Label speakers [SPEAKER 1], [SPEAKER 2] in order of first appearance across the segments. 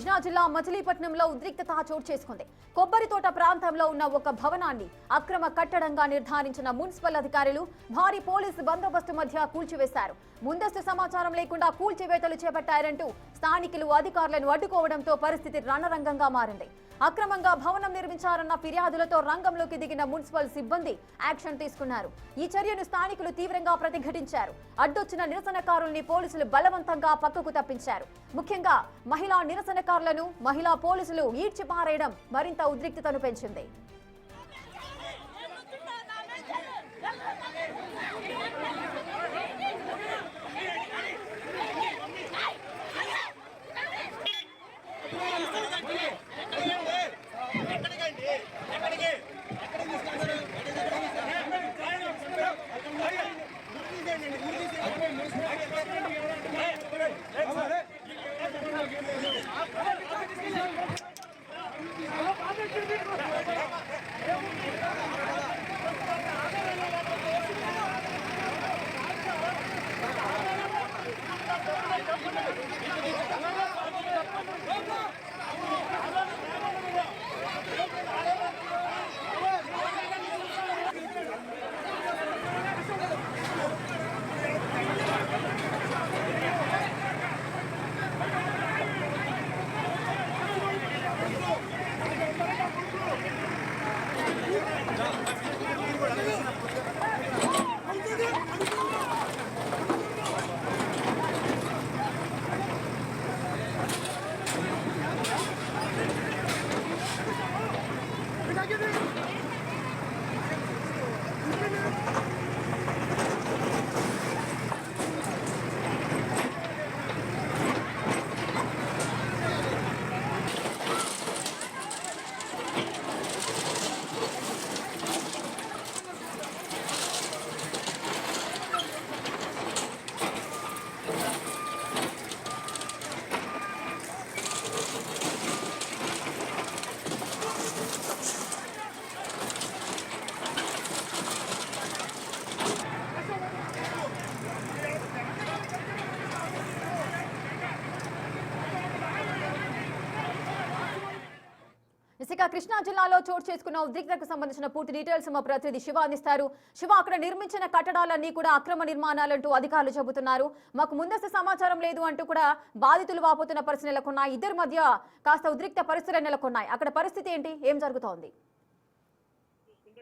[SPEAKER 1] కృష్ణా జిల్లా మచిలీపట్నంలో ఉద్రిక్తత చోటు చేసుకుంది. కొబ్బరి తోట ప్రాంతంలో ఉన్న ఒక భవనాన్ని అక్రమ కట్టడంగా నిర్ధారించిన మున్సిపల్ అధికారులు భారీ పోలీసు బందోబస్తు మధ్య కూల్చివేశారు. ముందస్తు సమాచారం లేకుండా కూల్చివేతలు చేపట్టారంటూ స్థానికులు అధికారులను అడ్డుకోవడంతో పరిస్థితి రణరంగంగా మారింది. అక్రమంగా భవనం నిర్మించారన్న ఫిర్యాదులతో రంగంలోకి దిగిన మున్సిపల్ సిబ్బంది యాక్షన్ తీసుకున్నారు. ఈ చర్యను స్థానికులు తీవ్రంగా ప్రతిఘటించారు. అడ్డొచ్చిన నిరసనకారుల్ని పోలీసులు బలవంతంగా పక్కకు తప్పించారు. ముఖ్యంగా మహిళా నిరసనకారులను మహిళా పోలీసులు ఈడ్చిపారేయడం మరింత ఉద్రిక్తతను పెంచింది. ఇక కృష్ణా జిల్లాలో చోటు చేసుకున్న ఉద్రిక్తతకు సంబంధించిన పూర్తి డీటెయిల్స్ మా ప్రతినిధి శివ అందిస్తారు. శివ, అక్కడ నిర్మించిన కట్టడాలన్నీ కూడా అక్రమ నిర్మాణాలంటూ అధికారులు చెబుతున్నారు. మాకు ముందస్తు సమాచారం లేదు అంటూ కూడా బాధితులు వాపోతున్న పరిస్థితులు నెలకొన్నాయి. ఇద్దరి మధ్య కాస్త ఉద్రిక్త పరిస్థితులు నెలకొన్నాయి. అక్కడ పరిస్థితి ఏంటి, ఏం జరుగుతోంది?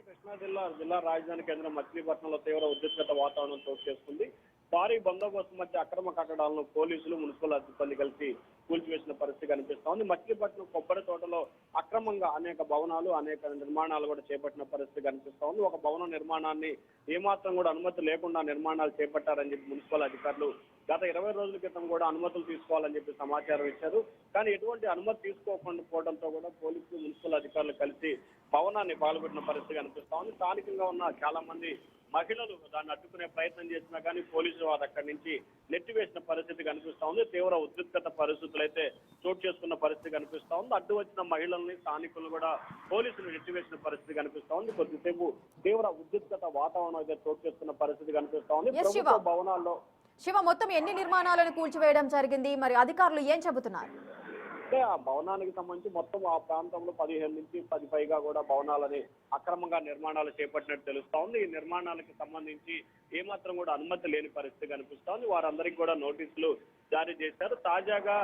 [SPEAKER 2] కృష్ణా జిల్లా రాజధాని కేంద్రం మచిలీపట్నంలో తీవ్ర ఉద్రిక్తత వాతావరణం చోటు చేసుకుంది. భారీ బందోబస్తు మధ్య అక్రమ కట్టడాలను పోలీసులు మున్సిపల్ సిబ్బంది కలిసి కూల్చివేసిన పరిస్థితి కనిపిస్తా ఉంది. మచిలీపట్నం కొబ్బరి తోటలో అక్రమంగా అనేక భవనాలు అనేక నిర్మాణాలు కూడా చేపట్టిన పరిస్థితి కనిపిస్తా ఉంది. ఒక భవన నిర్మాణాన్ని ఏమాత్రం కూడా అనుమతి లేకుండా నిర్మాణాలు చేపట్టారని చెప్పి మున్సిపల్ అధికారులు గత 20 రోజుల క్రితం కూడా అనుమతులు తీసుకోవాలని చెప్పి సమాచారం ఇచ్చారు. కానీ ఎటువంటి అనుమతి తీసుకోకుండా పోవడంతో కూడా పోలీసులు మున్సిపల్ అధికారులు కలిసి భవనాన్ని పాల్గొట్టిన పరిస్థితి కనిపిస్తా ఉంది. స్థానికంగా ఉన్న చాలా మంది మహిళలు దాన్ని అడ్డుకునే ప్రయత్నం చేసినా కానీ పోలీసులు వారు అక్కడి నుంచి నెట్టివేసిన పరిస్థితి కనిపిస్తా ఉంది. తీవ్ర ఉద్రిక్తత పరిస్థితులు అయితే చోటు చేసుకున్న పరిస్థితి కనిపిస్తా ఉంది. అడ్డు వచ్చిన మహిళల్ని స్థానికులు కూడా పోలీసులు నెట్టివేసిన పరిస్థితి కనిపిస్తా ఉంది. కొద్దిసేపు తీవ్ర ఉద్రిక్తత వాతావరణం అయితే చోటు చేసుకున్న పరిస్థితి కనిపిస్తా ఉంది. ప్రభుత్వ భవనాల్లో
[SPEAKER 1] శివ, మొత్తం ఎన్ని నిర్మాణాలను కూల్చివేయడం జరిగింది, మరి అధికారులు ఏం చెబుతున్నారు?
[SPEAKER 2] అంటే ఆ భవనానికి సంబంధించి మొత్తం ఆ ప్రాంతంలో 15 నుంచి 10 పైగా కూడా భవనాలని అక్రమంగా నిర్మాణాలు చేపట్టినట్టు తెలుస్తా ఉంది. ఈ నిర్మాణాలకు సంబంధించి ఏమాత్రం కూడా అనుమతి లేని పరిస్థితి కనిపిస్తా ఉంది. వారందరికీ కూడా నోటీసులు జారీ చేశారు. తాజాగా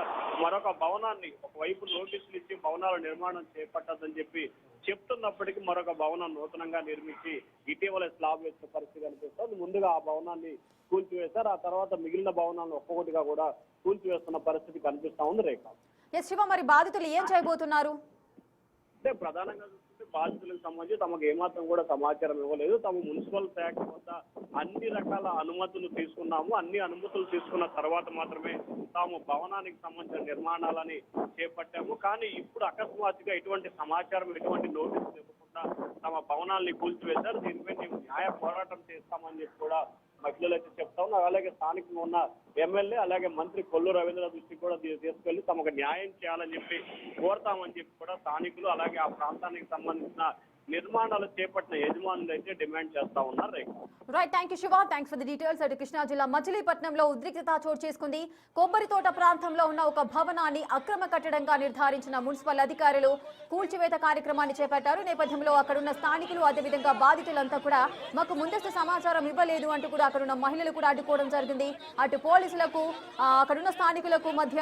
[SPEAKER 2] మరొక భవనాన్ని ఒకవైపు నోటీసులు ఇచ్చి భవనాల నిర్మాణం చేపట్టదని చెప్పి చెప్తున్నప్పటికీ మరొక భవనం నూతనంగా నిర్మించి ఇటీవల స్లాబ్ వేసిన పరిస్థితి కనిపిస్తుంది. ముందుగా ఆ భవనాన్ని కూల్చివేశారు. ఆ తర్వాత మిగిలిన భవనాలను ఒక్కొక్కటిగా కూడా కూల్చివేస్తున్న పరిస్థితి కనిపిస్తా ఉంది. రేఖ
[SPEAKER 1] శివ, మరి బాధితులు ఏం చేయబోతున్నారు?
[SPEAKER 2] అంటే ప్రధానంగా చూస్తుంటే బాధితులకు సంబంధించి తమకు ఏమాత్రం కూడా సమాచారం ఇవ్వలేదు. తమ మున్సిపల్ శాఖ వద్ద అన్ని రకాల అనుమతులు తీసుకున్నాము. అన్ని అనుమతులు తీసుకున్న తర్వాత మాత్రమే తాము భవనానికి సంబంధించిన నిర్మాణాలని చేపట్టాము. కానీ ఇప్పుడు అకస్మాత్తుగా ఎటువంటి సమాచారం ఎటువంటి నోటీసులు ఇవ్వకుండా తమ భవనాల్ని కూల్చివేశారు. దీనిపై మేము న్యాయ పోరాటం చేస్తామని చెప్పి కూడా మహిళలు అయితే చెప్తా ఉన్నారు. అలాగే స్థానికంగా ఉన్న ఎమ్మెల్యే అలాగే మంత్రి కొల్లు రవీంద్ర దృష్టికి కూడా తీసుకెళ్లి తమకు న్యాయం చేయాలని చెప్పి కోరతామని చెప్పి కూడా స్థానికులు అలాగే ఆ ప్రాంతానికి సంబంధించిన నిర్మాణాలు చేపట్టిన యజమానులు అయితే డిమాండ్ చేస్తా ఉన్నారు.
[SPEAKER 1] Right, thank you Shiva, thanks for the details. అటు కృష్ణా జిల్లా మచిలీపట్నంలో ఉద్రిక్తత చోటు చేసుకుంది. కొబ్బరి తోట ప్రాంతంలో ఉన్న ఒక భవనాన్ని అక్రమ కట్టడంగా నిర్ధారించిన మున్సిపల్ అధికారులు కూల్చివేత కార్యక్రమాన్ని చేపట్టారు. నేపథ్యంలో అక్కడున్న స్థానికులు అదేవిధంగా బాధితులంతా కూడా మాకు ముందస్తు సమాచారం ఇవ్వలేదు అంటూ కూడా అక్కడున్న మహిళలు కూడా అడ్డుకోవడం జరిగింది. అటు పోలీసులకు అక్కడున్న స్థానికులకు మధ్య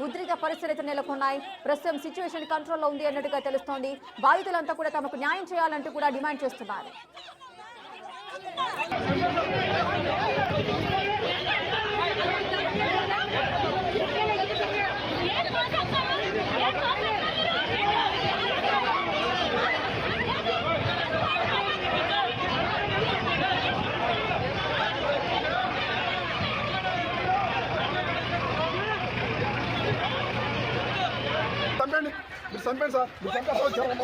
[SPEAKER 1] ఉద్రిక్త పరిస్థితులు నెలకొన్నాయి. ప్రస్తుతం సిచ్యువేషన్ కంట్రోల్లో ఉంది అన్నట్టుగా తెలుస్తోంది. బాధితులంతా కూడా తమకు న్యాయం చేయాలంటూ కూడా డిమాండ్ చేస్తున్నారు.
[SPEAKER 3] చంపేయండి సార్, మీరు చంపేస్తాం.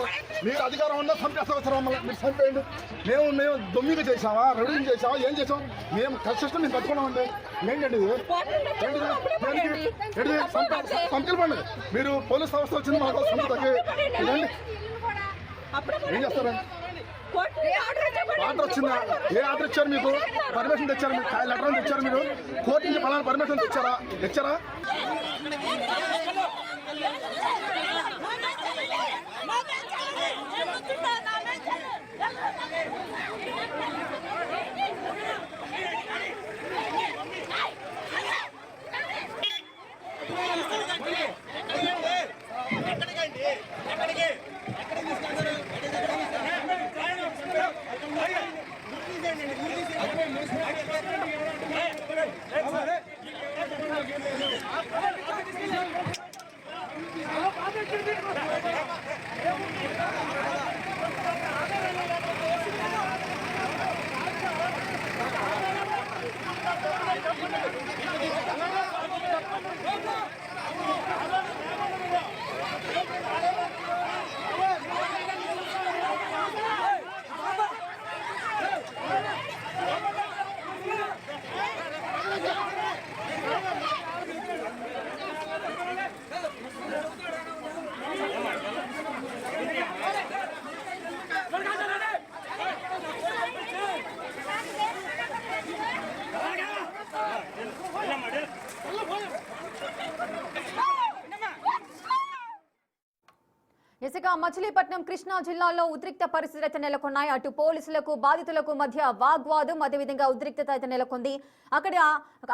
[SPEAKER 3] మీరు అధికారం ఉన్నా చంపేస్తాం మమ్మల్ని. మీరు చంపేయండి. మేము దొమ్మిగా చేసామా, రెడీని చేసామా, ఏం చేసాం? మేము కష్టం మేము కట్టుకున్నామండి. ఏంటండి సంకల్పండి. మీరు పోలీస్ సంస్థ వచ్చింది మాకు సంస్థకి ఏం చేస్తారండి? ఆర్డర్ వచ్చిందా? ఏ ఆర్డర్ ఇచ్చారు మీకు? పర్మిషన్ తెచ్చారు? మీకు లెటర్ తెచ్చారు? మీరు కోర్టు నుంచి పలానా పర్మిషన్ తెచ్చారా?
[SPEAKER 1] ఇసుక మచిలీపట్నం కృష్ణా జిల్లాలో ఉద్రిక్త పరిస్థితులు అయితే నెలకొన్నాయి. అటు పోలీసులకు బాధితులకు మధ్య వాగ్వాదం, అదేవిధంగా ఉద్రిక్తత అయితే నెలకొంది. అక్కడ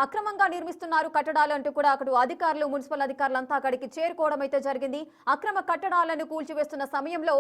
[SPEAKER 1] అక్రమంగా నిర్మిస్తున్నారు కట్టడాలు అంటూ కూడా అక్కడ అధికారులు, మున్సిపల్ అధికారులంతా అక్కడికి చేరుకోవడం అయితే జరిగింది. అక్రమ కట్టడాలను కూల్చివేస్తున్న సమయంలో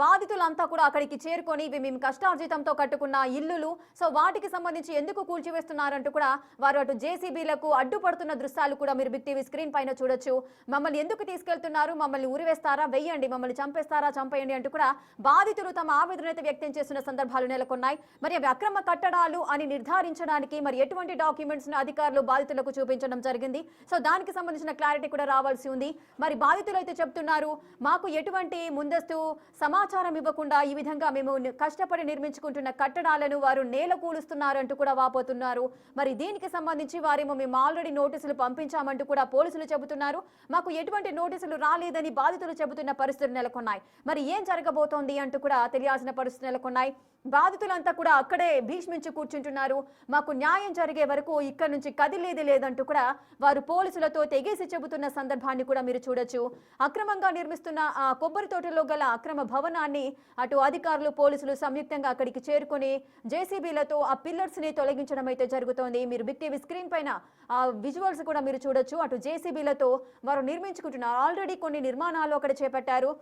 [SPEAKER 1] బాధితులంతా కూడా అక్కడికి చేరుకొని ఇవి మేము కష్టార్జితంతో కట్టుకున్న ఇల్లులు, సో వాటికి సంబంధించి ఎందుకు కూల్చివేస్తున్నారంటూ కూడా వారు అటు జేసీబీలకు అడ్డుపడుతున్న దృశ్యాలు కూడా మీరు బిగ్ టీవీ స్క్రీన్ పైన చూడొచ్చు. మమ్మల్ని ఎందుకు తీసుకెళ్తున్నారు, మమ్మల్ని ఉరివేస్తారా, వెయ్యండి, మమ్మల్ని చంపేస్తారా, చంపేయండి అంటూ కూడా బాధితులు తమ ఆవేదన వ్యక్తం చేస్తున్న సందర్భాలు నెలకొన్నాయి. మరి అవి అక్రమ కట్టడాలు అని నిర్ధారించడానికి మరి ఎటువంటి డాక్యుమెంట్స్ ను అధికారులు బాధితులకు చూపించడం జరిగింది. సో దానికి సంబంధించిన క్లారిటీ కూడా రావాల్సి ఉంది. మరి బాధితులు అయితే చెప్తున్నారు, మాకు ఎటువంటి ముందస్తు సమాచారం ఇవ్వకుండా ఈ విధంగా మేము కష్టపడి నిర్మించుకుంటున్న కట్టడాలను వారు నేల కూలుస్తున్నారు అంటూ కూడా వాపోతున్నారు. మరి దీనికి సంబంధించి వారేమో మేము ఆల్రెడీ నోటీసులు పంపించామంటూ కూడా పోలీసులు చెబుతున్నారు. మాకు ఎటువంటి నోటీసులు రాలేదని బాధితులు చెబుతున్న పరిస్థితులు నెలకొన్నాయి. మరి ఏం జరగబోతోంది అంటూ కూడా తెలియాల్సిన పరిస్థితులు నెలకొన్నాయి. బాధితులంతా కూడా అక్కడే భీష్మించి కూర్చుంటున్నారు. మాకు న్యాయం జరిగే వరకు ఇక్కడ నుంచి కదిలేది లేదంటూ కూడా వారు పోలీసులతో తెగేసి చెబుతున్న సందర్భాన్ని కూడా మీరు చూడొచ్చు. అక్రమంగా నిర్మిస్తున్న ఆ కొబ్బరి తోటలో గల అక్రమ భవనాన్ని అటు అధికారులు, పోలీసులు సంయుక్తంగా అక్కడికి చేరుకొని జేసీబీలతో ఆ పిల్లర్స్ ని తొలగించడం అయితే జరుగుతోంది. మీరు బిగ్ టీవీ స్క్రీన్ పైన ఆ విజువల్స్ కూడా మీరు చూడొచ్చు. అటు జేసీబీలతో వారు నిర్మించుకుంటున్నారు. ఆల్రెడీ కొన్ని నిర్మాణాలు అక్కడ చేపట్టారు.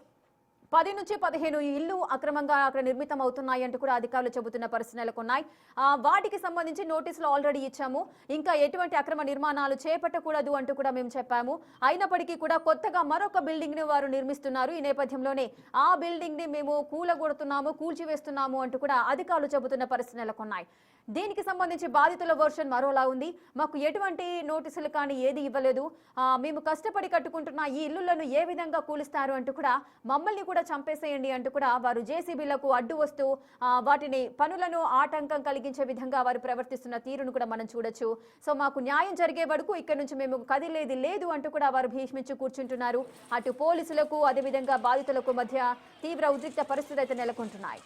[SPEAKER 1] 10 నుంచి 15 ఇల్లు అక్రమంగా అక్కడ నిర్మితం అవుతున్నాయి అంటూ కూడా అధికారులు చెబుతున్న పరిస్థితులు నెలకొన్నాయి. వాటికి సంబంధించి నోటీసులు ఆల్రెడీ ఇచ్చాము. ఇంకా ఎటువంటి అక్రమ నిర్మాణాలు చేపట్టకూడదు అంటూ కూడా మేము చెప్పాము. అయినప్పటికీ కూడా కొత్తగా మరొక బిల్డింగ్ ని వారు నిర్మిస్తున్నారు. ఈ నేపథ్యంలోనే ఆ బిల్డింగ్ ని మేము కూలగొడుతున్నాము, కూల్చివేస్తున్నాము అంటూ కూడా అధికారులు చెబుతున్న పరిస్థితులు నెలకొన్నాయి. దీనికి సంబంధించి బాధితుల వర్షన్ మరోలా ఉంది. మాకు ఎటువంటి నోటీసులు కానీ ఏది ఇవ్వలేదు, మేము కష్టపడి కట్టుకుంటున్న ఈ ఇల్లులను ఏ విధంగా కూలుస్తారు అంటూ కూడా మమ్మల్ని కూడా చంపేసేయండి అంటూ కూడా వారు జేసీబీలకు అడ్డు వస్తూ వాటిని పనులను ఆటంకం కలిగించే విధంగా వారు ప్రవర్తిస్తున్న తీరును కూడా మనం చూడొచ్చు. సో మాకు న్యాయం జరిగే వరకు ఇక్కడ నుంచి మేము కదిలేది లేదు అంటూ కూడా వారు భీష్మించి కూర్చుంటున్నారు. అటు పోలీసులకు అదేవిధంగా బాధితులకు మధ్య తీవ్ర ఉద్రిక్త పరిస్థితులు అయితే నెలకొంటున్నాయి.